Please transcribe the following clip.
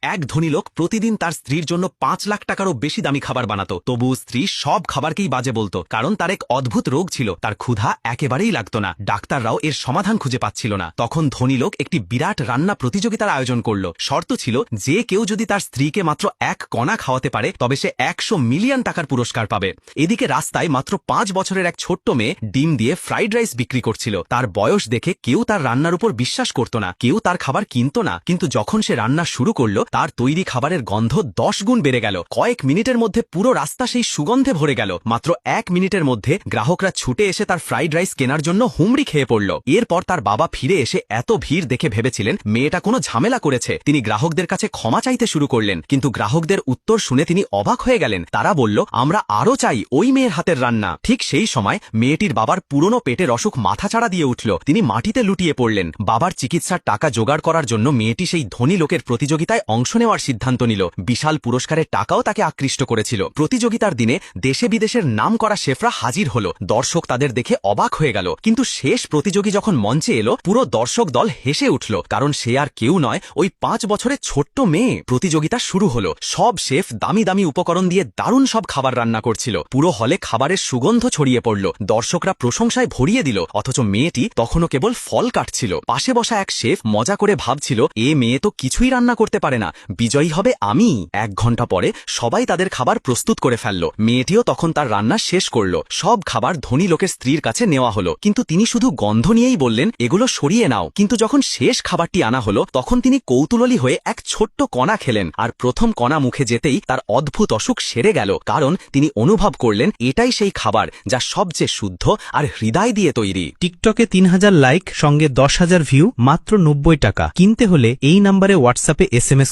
এক ধনী লোক প্রতিদিন তার স্ত্রীর জন্য ৫ লাখ টাকারও বেশি দামি খাবার বানাতো, তবুও স্ত্রী সব খাবারকেই বাজে বলতো, কারণ তার এক অদ্ভুত রোগ ছিল, তার ক্ষুধা একেবারেই লাগতো না। ডাক্তাররাও এর সমাধান খুঁজে পাচ্ছিল না। তখন ধনী লোক একটি বিরাট রান্না প্রতিযোগিতার আয়োজন করল। শর্ত ছিল, যে কেউ যদি তার স্ত্রীকে মাত্র এক কণা খাওয়াতে পারে তবে সে ১০০ মিলিয়ন টাকার পুরস্কার পাবে। এদিকে রাস্তায় মাত্র ৫ বছরের এক ছোট্ট মেয়ে ডিম দিয়ে ফ্রাইড রাইস বিক্রি করছিল। তার বয়স দেখে কেউ তার রান্নার উপর বিশ্বাস করত না, কেউ তার খাবার কিনত না। কিন্তু যখন সে রান্না শুরু করলো, তার তৈরি খাবারের গন্ধ ১০ গুণ বেড়ে গেল। কয়েক মিনিটের মধ্যে পুরো রাস্তা সেই সুগন্ধে ভরে গেল। মাত্র ১ মিনিটের মধ্যে গ্রাহকরা ছুটে এসে তার ফ্রাইড রাইস কেনার জন্য হুমড়ি খেয়ে পড়ল। এরপর তার বাবা ফিরে এসে এত ভিড় দেখে ভেবেছিলেন মেয়েটা কোনো ঝামেলা করেছে। তিনি গ্রাহকদের কাছে ক্ষমা চাইতে শুরু করলেন, কিন্তু গ্রাহকদের উত্তর শুনে তিনি অবাক হয়ে গেলেন। তারা বলল, আমরা আরও চাই ওই মেয়ের হাতের রান্না। ঠিক সেই সময় মেয়েটির বাবার পুরনো পেটের অসুখ মাথাচাড়া দিয়ে উঠল। তিনি মাটিতে লুটিয়ে পড়লেন। বাবার চিকিৎসার টাকা জোগাড় করার জন্য মেয়েটি সেই ধনী লোকের প্রতিযোগিতায় অংশ নেওয়ার সিদ্ধান্ত নিল। বিশাল পুরস্কারের টাকাও তাকে আকৃষ্ট করেছিল। প্রতিযোগিতার দিনে দেশে বিদেশের নাম করা শেফরা হাজির হল। দর্শক তাদের দেখে অবাক হয়ে গেল। কিন্তু শেষ প্রতিযোগী যখন মঞ্চে এলো, পুরো দর্শক দল হেসে উঠল, কারণ সে আর কেউ নয়, ওই ৫ বছরের ছোট্ট মেয়ে। প্রতিযোগিতা শুরু হলো। সব শেফ দামি দামি উপকরণ দিয়ে দারুণ সব খাবার রান্না করছিল। পুরো হলে খাবারের সুগন্ধ ছড়িয়ে পড়ল। দর্শকরা প্রশংসায় ভরিয়ে দিল, অথচ মেয়েটি তখনও কেবল ফল কাটছিল। পাশে বসা এক শেফ মজা করে ভাবছিল, এ মেয়ে তো কিছুই রান্না করতে পারে না, বিজয়ী হবে আমি। ১ ঘন্টা পরে সবাই তাদের খাবার প্রস্তুত করে ফেলল। মেয়েটিও তখন তার রান্না শেষ করল। সব খাবার ধনী লোকের স্ত্রীর কাছে নেওয়া হলো, কিন্তু তিনি শুধু গন্ধ নিয়েই বললেন, এগুলো সরিয়ে নাও। কিন্তু যখন শেষ খাবারটি আনা হলো, তখন তিনি কৌতূহলী হয়ে এক ছোট্ট কণা খেলেন। আর প্রথম কণা মুখে যেতেই তার অদ্ভুত অসুখ সেরে গেল, কারণ তিনি অনুভব করলেন এটাই সেই খাবার যা সবচেয়ে শুদ্ধ আর হৃদয় দিয়ে তৈরি। টিকটকে ৩০০০ লাইক, সঙ্গে ১০,০০০ ভিউ, মাত্র ৯০ টাকা। কিনতে হলে এই নম্বরে হোয়াটসঅ্যাপে SMS